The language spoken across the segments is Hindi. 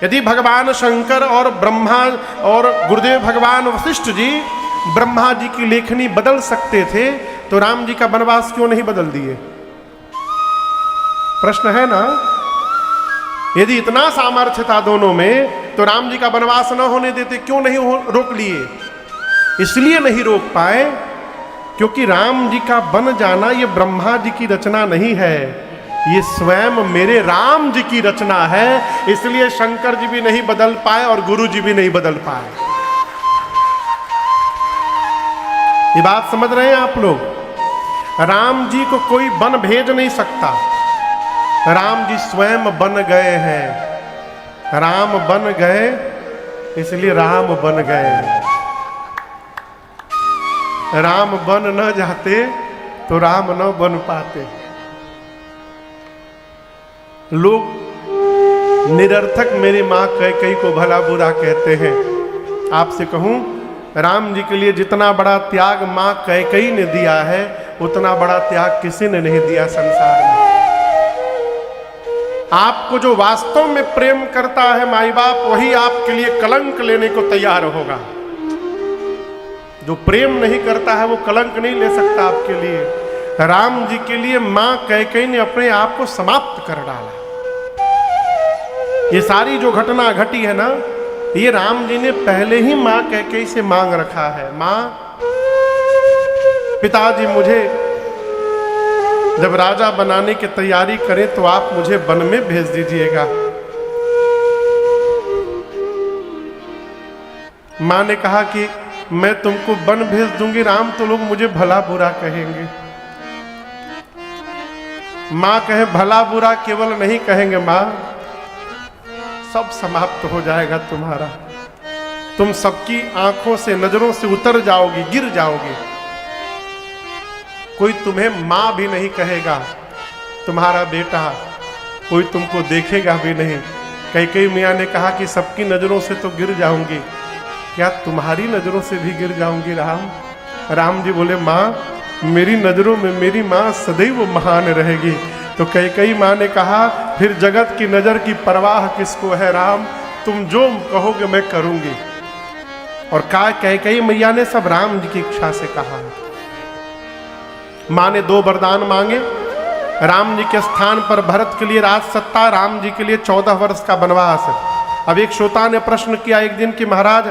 यदि भगवान शंकर और ब्रह्मा और गुरुदेव भगवान वशिष्ठ जी ब्रह्मा जी की लेखनी बदल सकते थे तो राम जी का वनवास क्यों नहीं बदल दिए? प्रश्न है ना। यदि इतना सामर्थ्य था दोनों में तो राम जी का वनवास न होने देते, क्यों नहीं रोक लिए? इसलिए नहीं रोक पाए क्योंकि राम जी का बन जाना ये ब्रह्मा जी की रचना नहीं है, ये स्वयं मेरे राम जी की रचना है। इसलिए शंकर जी भी नहीं बदल पाए और गुरु जी भी नहीं बदल पाए। ये बात समझ रहे हैं आप लोग? राम जी को कोई बन भेज नहीं सकता, राम जी स्वयं बन गए हैं। राम बन गए इसलिए राम बन गए। राम बन न जाते तो राम न बन पाते। लोग निरर्थक मेरी माँ कैकेयी को भला बुरा कहते हैं। आपसे कहूं, राम जी के लिए जितना बड़ा त्याग माँ कैकेयी ने दिया है उतना बड़ा त्याग किसी ने नहीं दिया संसार में। आपको जो वास्तव में प्रेम करता है माई बाप, वही आपके लिए कलंक लेने को तैयार होगा। जो प्रेम नहीं करता है वो कलंक नहीं ले सकता आपके लिए। राम जी के लिए मां कैकेयी ने अपने आप को समाप्त कर डाला। ये सारी जो घटना घटी है ना, ये राम जी ने पहले ही मां कैकेयी से मांग रखा है। मां, पिताजी मुझे जब राजा बनाने की तैयारी करें तो आप मुझे वन में भेज दीजिएगा। मां ने कहा कि मैं तुमको वन भेज दूंगी राम, तो लोग मुझे भला बुरा कहेंगे। मां कहे भला बुरा केवल नहीं कहेंगे मां, सब समाप्त हो जाएगा तुम्हारा। तुम सबकी आंखों से नजरों से उतर जाओगी, गिर जाओगी। कोई तुम्हें मां भी नहीं कहेगा, तुम्हारा बेटा कोई तुमको देखेगा भी नहीं। कैकेयी मियाँ ने कहा कि सबकी नजरों से तो गिर जाऊंगी, क्या तुम्हारी नजरों से भी गिर जाऊंगी राम? राम जी बोले मां, मेरी नजरों में मेरी मां सदैव महान रहेगी। तो कैकेयी मां ने कहा फिर जगत की नजर की परवाह किसको है राम, तुम जो कहोगे मैं करूंगी। और कैकेयी मैया ने सब राम जी की इच्छा से कहा। मां ने 2 वरदान मांगे। राम जी के स्थान पर भरत के लिए राज सत्ता, राम जी के लिए 14 वर्ष का वनवास। अब एक श्रोता ने प्रश्न किया एक दिन कि महाराज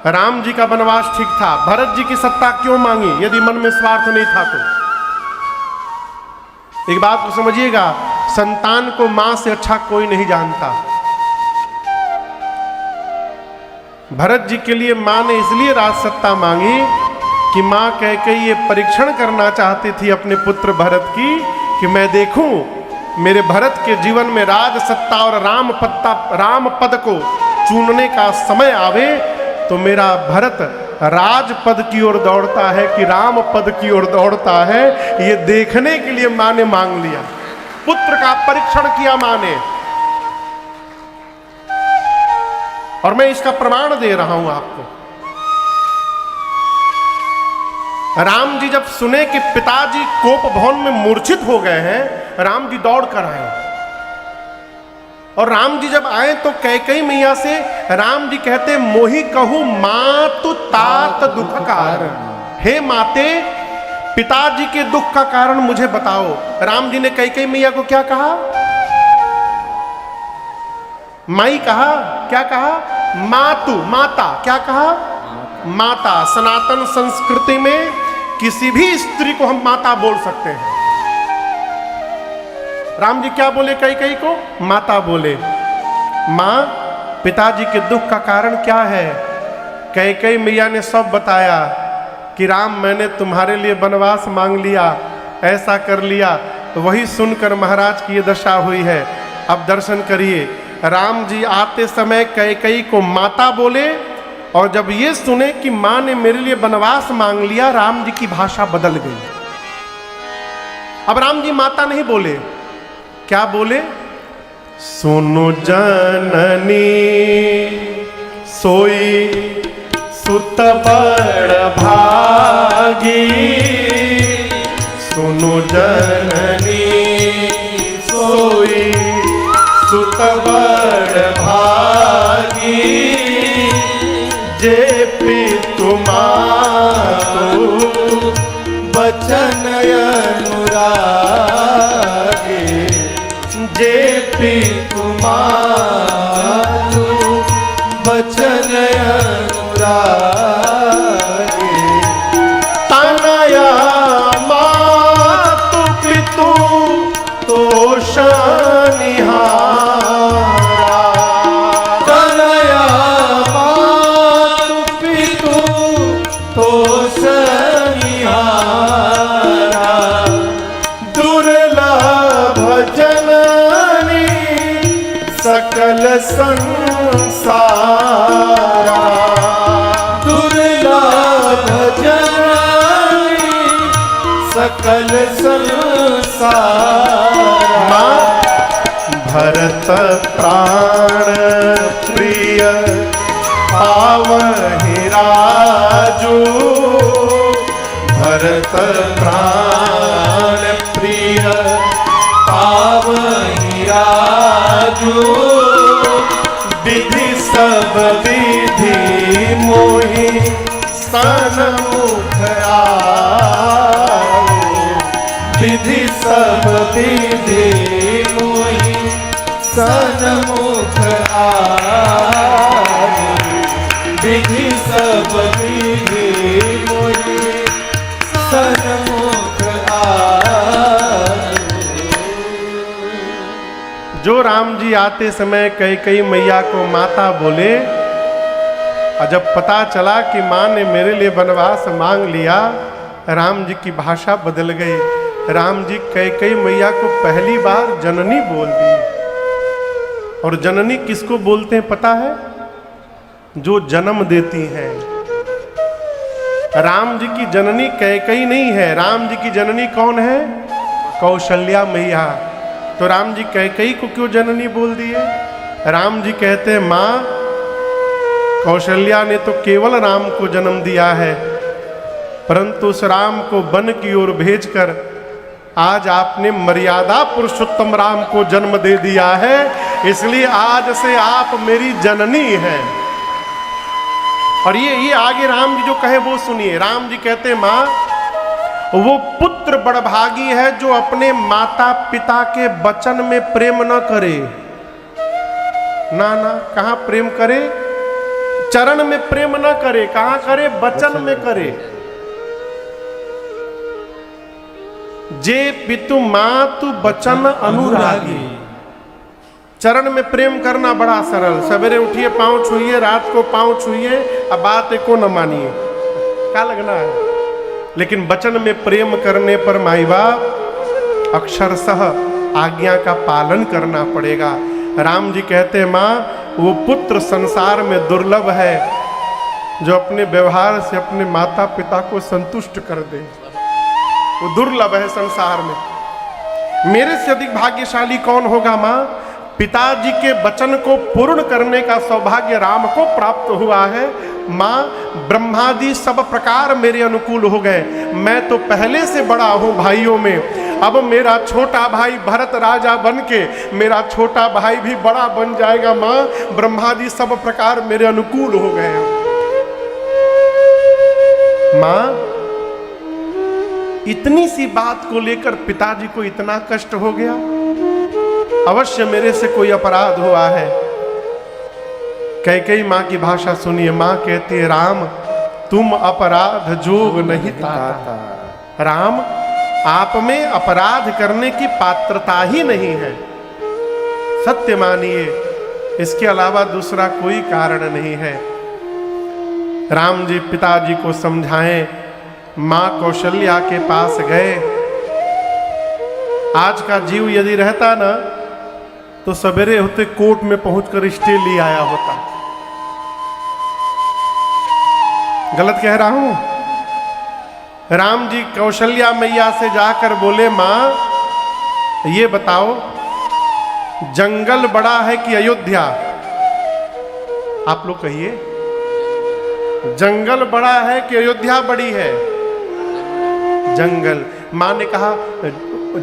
राम जी का वनवास ठीक था, भरत जी की सत्ता क्यों मांगी यदि मन में स्वार्थ नहीं था तो? एक बात को समझिएगा, संतान को मां से अच्छा कोई नहीं जानता। भरत जी के लिए मां ने इसलिए राज सत्ता मांगी कि मां कैकेयी ये परीक्षण करना चाहती थी अपने पुत्र भरत की कि मैं देखूं मेरे भरत के जीवन में राज सत्ता और राम पद को चुनने का समय आवे तो मेरा भरत राज पद की ओर दौड़ता है कि राम पद की ओर दौड़ता है। ये देखने के लिए मां ने मांग लिया, पुत्र का परीक्षण किया मां ने। और मैं इसका प्रमाण दे रहा हूं आपको। राम जी जब सुने कि पिताजी कोप भवन में मूर्छित हो गए हैं, राम जी दौड़ कर आए। और राम जी जब आए तो कैकेयी मैया से राम जी कहते मोहि कहूं मातु तात दुख कारण। हे माते, पिताजी के दुख का कारण मुझे बताओ। राम जी ने कैकेयी मैया को क्या कहा? माई कहा। क्या कहा? मातु, माता। क्या कहा? माता। सनातन संस्कृति में किसी भी स्त्री को हम माता बोल सकते हैं। राम जी क्या बोले कैकेयी को? माता बोले। मां, पिताजी के दुख का कारण क्या है? कैकेयी मैया ने सब बताया कि राम मैंने तुम्हारे लिए वनवास मांग लिया, ऐसा कर लिया। तो वही सुनकर महाराज की ये दशा हुई है। अब दर्शन करिए, राम जी आते समय कैकेयी को माता बोले और जब ये सुने कि मां ने मेरे लिए वनवास मांग लिया, राम जी की भाषा बदल गई। अब राम जी माता नहीं बोले, क्या बोले? सुनो जननी सोई सुत बड़ भागी, सुनो जननी सोई सुत बड़ भागी। बचन अनुरागे जे पी तुम्हारू बचन अनुरागे तनया मातु पितु तोष निहारा तनया मातु पितु तोष निहारा दुर्लभ जननी सकल संसारा दुर्लभ जननी सकल संसारा माँ भरत प्राण प्रिय पावहि राजू भरत प्राण प्रिय पावहि राजू विधि सब विधि मोहि सन्मुख आए विधि सब विधि मोहि सन्मुख आए विधि सब विधि मोहि सन्मुख आए। जो राम जी आते समय कैकेयी मैया को माता बोले और जब पता चला कि माँ ने मेरे लिए वनवास मांग लिया, राम जी की भाषा बदल गई। राम जी कैकेयी मैया को पहली बार जननी बोल दी। और जननी किसको बोलते हैं पता है? जो जन्म देती हैं। राम जी की जननी कैकेयी नहीं है, राम जी की जननी कौन है? कौशल्या मैया। तो राम जी कैकेयी को क्यों जननी बोल दिए? राम जी कहते हैं माँ कौशल्या ने तो केवल राम को जन्म दिया है, परंतु उस राम को वन की ओर भेजकर आज आपने मर्यादा पुरुषोत्तम राम को जन्म दे दिया है, इसलिए आज से आप मेरी जननी हैं। और ये आगे राम जी जो कहे वो सुनिए। राम जी कहते हैं माँ वो पुत्र बड़भागी है जो अपने माता पिता के वचन में प्रेम न करे। ना ना, कहाँ प्रेम करे? चरण में प्रेम न करे, कहाँ करे? वचन में करे। जे पितु मातु वचन अनुरागी। चरण में प्रेम करना बड़ा सरल। सवेरे उठिए पांव छुइए, रात को पांव छुइए, अब बात को न मानिए, क्या लगना है। लेकिन वचन में प्रेम करने पर माई बाप अक्षरशः आज्ञा का पालन करना पड़ेगा। राम जी कहते हैं माँ वो पुत्र संसार में दुर्लभ है जो अपने व्यवहार से अपने माता पिता को संतुष्ट कर दे। वो दुर्लभ है संसार में। मेरे से अधिक भाग्यशाली कौन होगा माँ? पिताजी के वचन को पूर्ण करने का सौभाग्य राम को प्राप्त हुआ है। माँ ब्रह्मादि सब प्रकार मेरे अनुकूल हो गए। मैं तो पहले से बड़ा हूँ भाइयों में, अब मेरा छोटा भाई भरत राजा बन के मेरा छोटा भाई भी बड़ा बन जाएगा। माँ ब्रह्मादि सब प्रकार मेरे अनुकूल हो गए। माँ इतनी सी बात को लेकर पिताजी को इतना कष्ट हो गया। अवश्य मेरे से कोई अपराध हुआ है। कैकेयी माँ की भाषा सुनिए। माँ कहती है राम तुम अपराध जोग नहीं ताता। राम आप में अपराध करने की पात्रता ही नहीं है, सत्य मानिए, इसके अलावा दूसरा कोई कारण नहीं है। राम जी पिताजी को समझाएं। माँ कौशल्या के पास गए। आज का जीव यदि रहता ना तो सवेरे होते कोर्ट में पहुंचकर स्टे ले आया होता। गलत कह रहा हूं? राम जी कौशल्या मैया से जाकर बोले माँ ये बताओ जंगल बड़ा है कि अयोध्या? आप लोग कहिए, जंगल बड़ा है कि अयोध्या बड़ी है? जंगल। माँ ने कहा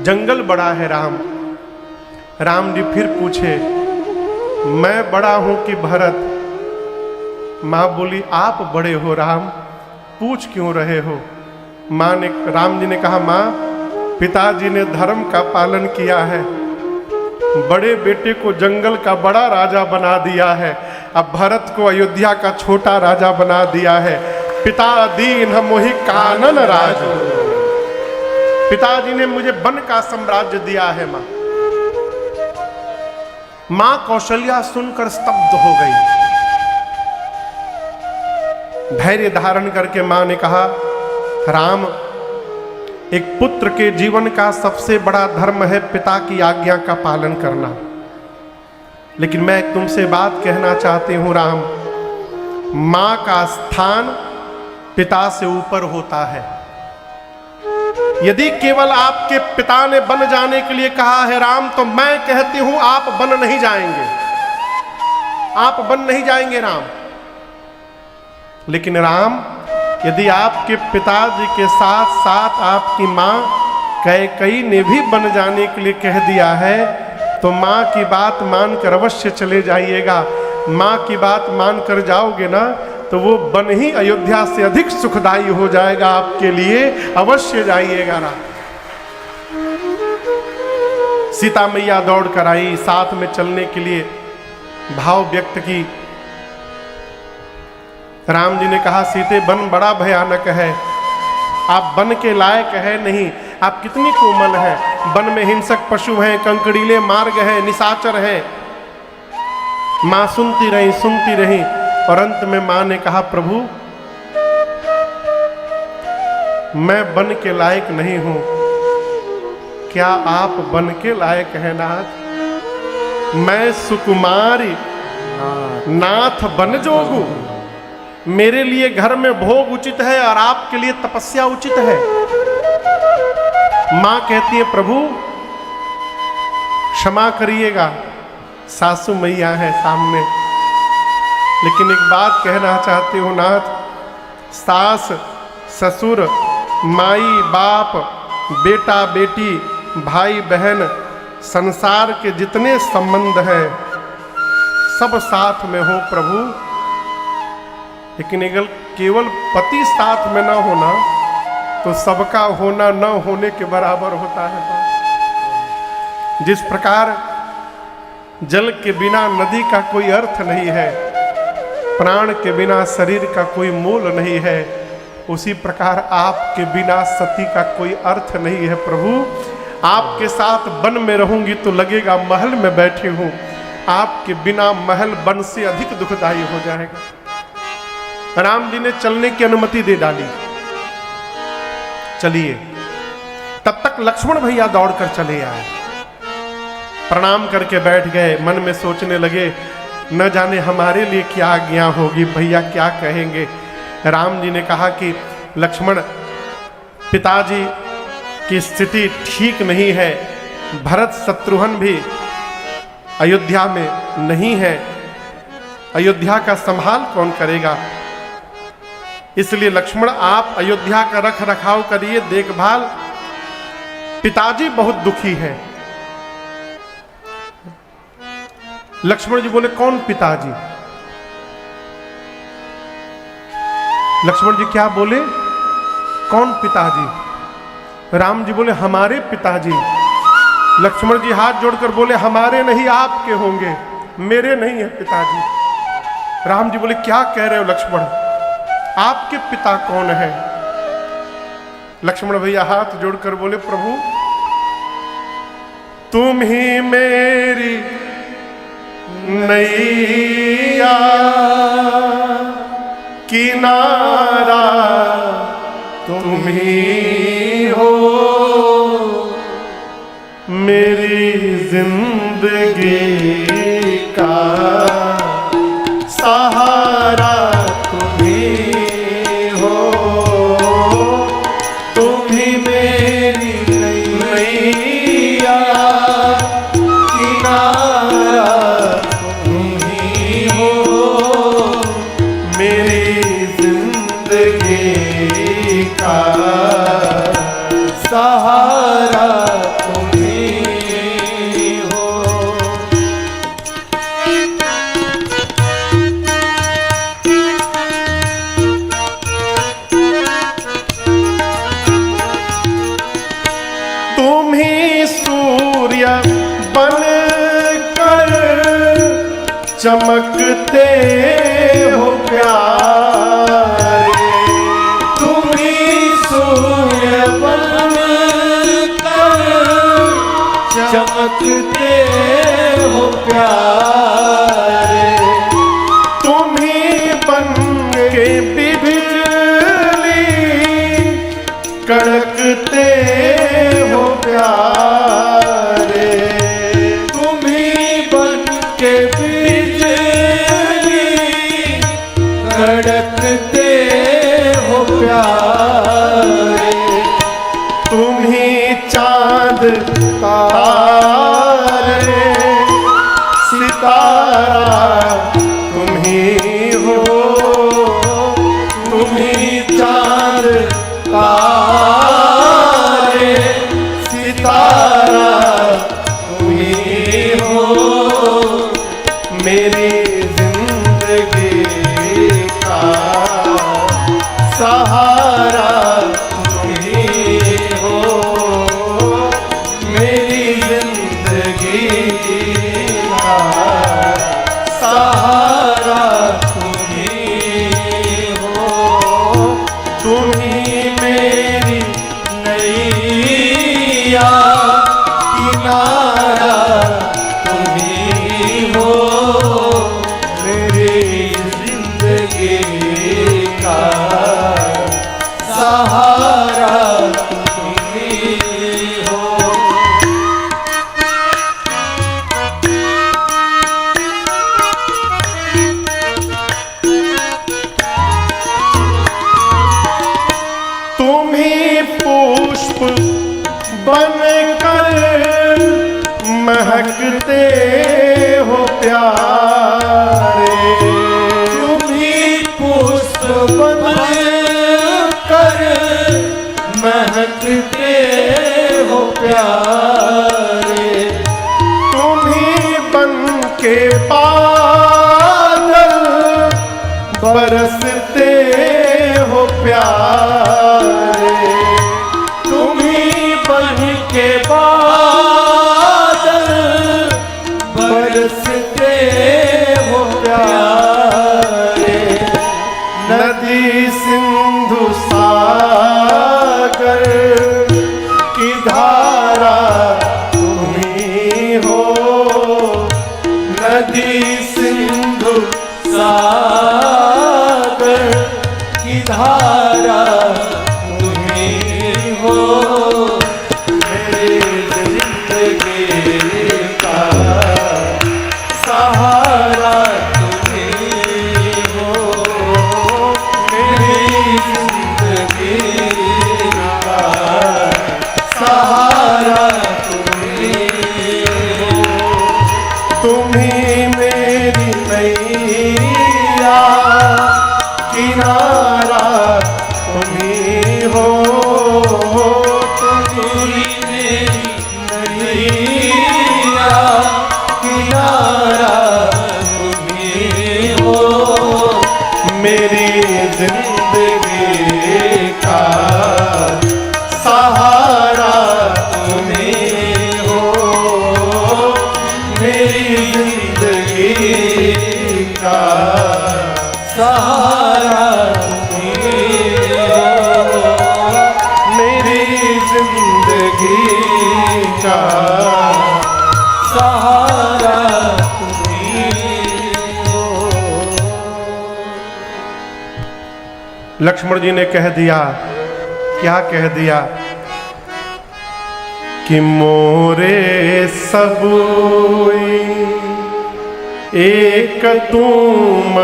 जंगल बड़ा है राम। राम जी फिर पूछे मैं बड़ा हूं कि भरत? माँ बोली आप बड़े हो राम, पूछ क्यों रहे हो? माँ ने, राम जी ने कहा, माँ पिताजी ने धर्म का पालन किया है, बड़े बेटे को जंगल का बड़ा राजा बना दिया है, अब भरत को अयोध्या का छोटा राजा बना दिया है। पिता दीन मोहि कानन राज, पिताजी ने मुझे वन का साम्राज्य दिया है। मां कौशल्या सुनकर स्तब्ध हो गई। धैर्य धारण करके मां ने कहा, राम, एक पुत्र के जीवन का सबसे बड़ा धर्म है पिता की आज्ञा का पालन करना, लेकिन मैं तुमसे बात कहना चाहती हूं राम, मां का स्थान पिता से ऊपर होता है। यदि केवल आपके पिता ने बन जाने के लिए कहा है राम, तो मैं कहती हूं आप बन नहीं जाएंगे, आप बन नहीं जाएंगे राम। लेकिन राम, यदि आपके पिताजी के साथ साथ आपकी मां कैकेयी ने भी बन जाने के लिए कह दिया है, तो मां की बात मानकर अवश्य चले जाइएगा। मां की बात मानकर जाओगे ना, तो वो वन ही अयोध्या से अधिक सुखदायी हो जाएगा आपके लिए, अवश्य जाइएगा ना। सीता मैया दौड़ कर आई, साथ में चलने के लिए भाव व्यक्त की। राम जी ने कहा, सीते वन बड़ा भयानक है, आप वन के लायक है नहीं, आप कितनी कोमल हैं, वन में हिंसक पशु हैं, कंकड़ीले मार्ग हैं, निशाचर हैं। मां सुनती रही और अंत में मां ने कहा, प्रभु मैं वन के लायक नहीं हूं, क्या आप वन के लायक हैं नाथ? मैं सुकुमारी नाथ बन जोगू, मेरे लिए घर में भोग उचित है और आपके लिए तपस्या उचित है। मां कहती है, प्रभु क्षमा करिएगा, सासू मैया है सामने, लेकिन एक बात कहना चाहती हूँ नाथ, सास ससुर माई बाप बेटा बेटी भाई बहन संसार के जितने संबंध हैं सब साथ में हो प्रभु, लेकिन केवल पति साथ में ना होना तो सबका होना न होने के बराबर होता है। जिस प्रकार जल के बिना नदी का कोई अर्थ नहीं है, प्राण के बिना शरीर का कोई मोल नहीं है, उसी प्रकार आपके बिना सती का कोई अर्थ नहीं है प्रभु। आपके साथ वन में रहूंगी तो लगेगा महल में बैठी हूं, आपके बिना महल वन से अधिक दुखदायी हो जाएगा। राम जी ने चलने की अनुमति दे डाली, चलिए। तब तक लक्ष्मण भैया दौड़कर चले आए, प्रणाम करके बैठ गए, मन में सोचने लगे न जाने हमारे लिए क्या आज्ञा होगी, भैया क्या कहेंगे। राम जी ने कहा कि लक्ष्मण, पिताजी की स्थिति ठीक नहीं है, भरत शत्रुघ्न भी अयोध्या में नहीं है, अयोध्या का संभाल कौन करेगा, इसलिए लक्ष्मण आप अयोध्या का रख रखाव करिए, देखभाल। पिताजी बहुत दुखी हैं। लक्ष्मण जी बोले, कौन पिताजी? लक्ष्मण जी क्या बोले, कौन पिताजी? राम जी बोले, हमारे पिताजी। लक्ष्मण जी हाथ जोड़कर बोले, हमारे नहीं आपके होंगे, मेरे नहीं है पिताजी। राम जी बोले, क्या कह रहे हो लक्ष्मण, आपके पिता कौन है? लक्ष्मण भैया हाथ जोड़कर बोले, प्रभु तुम ही मेरी नैया किनारा तुम ही हो, मेरी जिंदगी का सहारा तुम ही हो, तुम ही मेरी नैया किनारा तुम ही हो, मेरी जिंदगी का सहारा तुम ही हो। चमकते हो प्यारे, तुम ही सूर्य बन कर चमकते हो प्यारे, तुम ही बन के बिजली कड़कते हो प्यारे, तुम ही बन के बिजली कड़कते हो प्यारे, तुम ही चांद तारे सितारा तुम ही हो, तुम ही चांद तारे सितारा तुम ही हो, मेरी जिंदगी का सहारा तुम ही हो, मेरी जिंदगी का सहारा तुम ही हो, तुम ही मेरी नैया किनारा तुम ही हो, मेरी जिंदगी का सहारा तुम ही हो। तुम ही पुष्प बनकर महकते हो प्यारे, तुम ही पुष्प बन कर महकते हो प्यारे, तुम ही बन के बादल बरसते हो प्यारे, तुम ही बन के बादल बरसते हो प्यारे, नदी सिंधु सागर की धारा तुम ही हो, नदी सिंधु सागर की धारा तुम ही हो, मेरी जिंदगी का सहारा तुम ही हो, मेरी जिंदगी का सहारा तुम ही हो, तुम ही मेरी नैया किनारा तुम ही हो, तुम ही मेरी नैया किनारा तुम ही हो, मेरी जिंदगी का सहारा तुम ही हो, मेरी जिंदगी का सहारा तुम ही हो, मेरी जिंदगी का सहारा तुम ही हो। लक्ष्मण जी ने कह दिया, क्या कह दिया कि मोरे सबुई एक तुम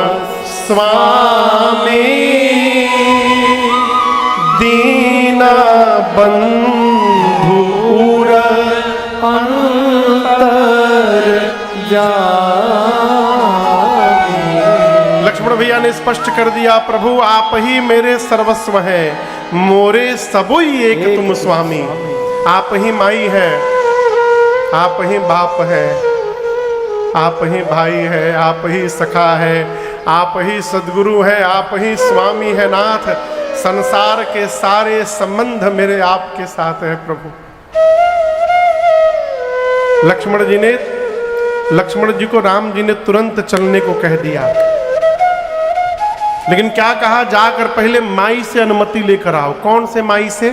स्वामी, दीना बंधुर अंतर जामी। लक्ष्मण भैया ने स्पष्ट कर दिया, प्रभु आप ही मेरे सर्वस्व हैं, मोरे सबुई एक तुम स्वामी। आप ही माई है, आप ही बाप है, आप ही भाई है, आप ही सखा है, आप ही सद्गुरु है, आप ही स्वामी है नाथ। संसार के सारे संबंध मेरे आपके साथ है प्रभु। लक्ष्मण जी ने लक्ष्मण जी को राम जी ने तुरंत चलने को कह दिया, लेकिन क्या कहा, जाकर पहले माई से अनुमति लेकर आओ। कौन से माई से?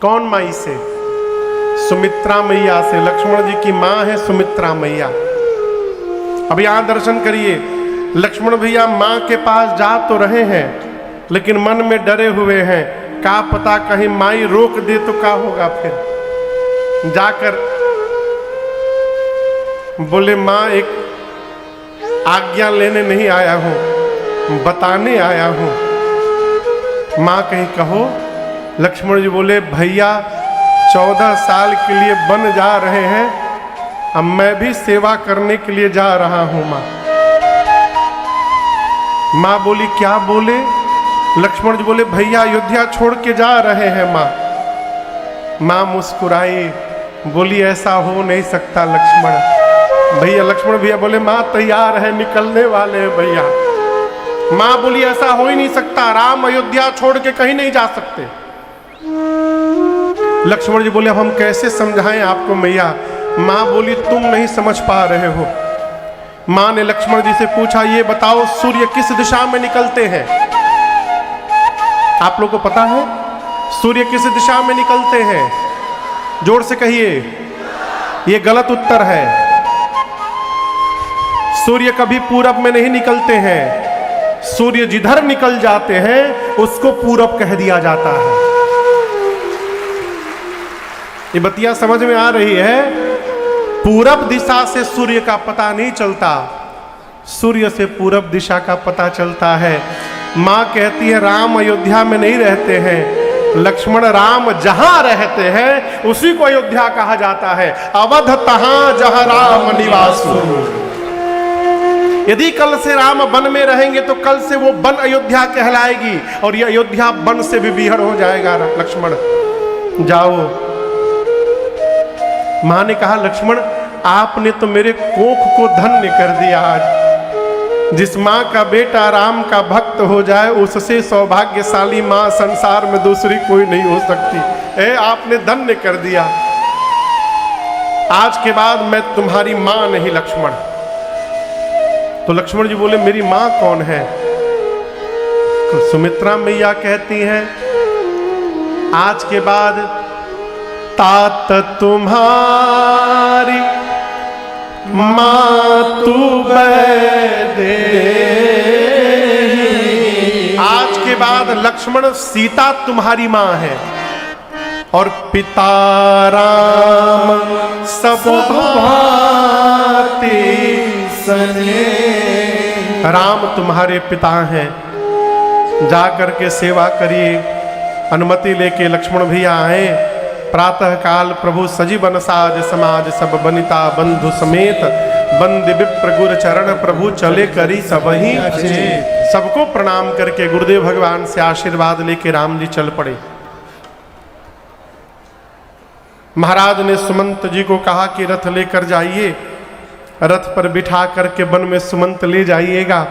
कौन माई से? सुमित्रा मैया से। लक्ष्मण जी की मां है सुमित्रा मैया। अब यहां दर्शन करिए, लक्ष्मण भैया मां के पास जा तो रहे हैं, लेकिन मन में डरे हुए हैं, क्या पता कहीं माई रोक दे तो क्या होगा। फिर जाकर बोले, मां एक आज्ञा लेने नहीं आया हूं, बताने आया हूं। मां कहीं कहो। लक्ष्मण जी बोले, भैया 14 साल के लिए वन जा रहे हैं, अब मैं भी सेवा करने के लिए जा रहा हूं मां। मां बोली, क्या बोले? लक्ष्मण जी बोले, भैया अयोध्या छोड़ के जा रहे हैं मां। मां मुस्कुराई, बोली, ऐसा हो नहीं सकता लक्ष्मण। भैया लक्ष्मण भैया बोले, मां तैयार है, निकलने वाले हैं भैया। मां बोली, ऐसा हो ही नहीं सकता, राम अयोध्या छोड़ के कहीं नहीं जा सकते। लक्ष्मण जी बोले, अब हम कैसे समझाएं आपको मैया? मां बोली, तुम नहीं समझ पा रहे हो। मां ने लक्ष्मण जी से पूछा, ये बताओ सूर्य किस दिशा में निकलते हैं? आप लोग को पता है सूर्य किस दिशा में निकलते हैं? जोर से कहिए। ये गलत उत्तर है। सूर्य कभी पूरब में नहीं निकलते हैं। सूर्य जिधर निकल जाते हैं उसको पूरब कह दिया जाता है। ये बतिया समझ में आ रही है? पूरब दिशा से सूर्य का पता नहीं चलता, सूर्य से पूरब दिशा का पता चलता है। मां कहती है, राम अयोध्या में नहीं रहते हैं लक्ष्मण, राम जहां रहते हैं उसी को अयोध्या कहा जाता है। अवध तहां जहां राम निवासु। यदि कल से राम वन में रहेंगे तो कल से वो वन अयोध्या कहलाएगी, और ये अयोध्या वन से भी विहर हो जाएगा। लक्ष्मण जाओ। मां ने कहा, लक्ष्मण आपने तो मेरे कोख को धन्य कर दिया। आज जिस मां का बेटा राम का भक्त हो जाए, उससे सौभाग्यशाली मां संसार में दूसरी कोई नहीं हो सकती। आपने धन्य कर दिया। आज के बाद मैं तुम्हारी मां नहीं लक्ष्मण। तो लक्ष्मण जी बोले, मेरी मां कौन है? तो सुमित्रा मैया कहती हैं, आज के बाद तात तुम्हारी मां तू दे। आज के बाद लक्ष्मण सीता तुम्हारी मां है, और पिता राम सब भांति सने। राम तुम्हारे पिता हैं, जा करके सेवा करिए। अनुमति लेके लक्ष्मण भैया आए। प्रातः काल प्रभु सजीवन साज समाज सब बनिता बंधु समेत, बंद विप्र गुर चरण प्रभु चले करी सबही। सबको प्रणाम करके गुरुदेव भगवान से आशीर्वाद लेके राम जी चल पड़े। महाराज ने सुमंत जी को कहा कि रथ लेकर जाइए, रथ पर बिठा करके वन में सुमंत ले जाइएगा,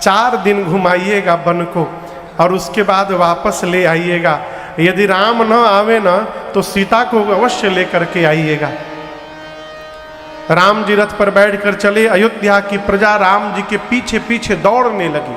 4 दिन घुमाइएगा वन को, और उसके बाद वापस ले आइएगा। यदि राम न आवे ना तो सीता को अवश्य लेकर के आइएगा। राम जी रथ पर बैठकर चले। अयोध्या की प्रजा राम जी के पीछे पीछे दौड़ने लगी।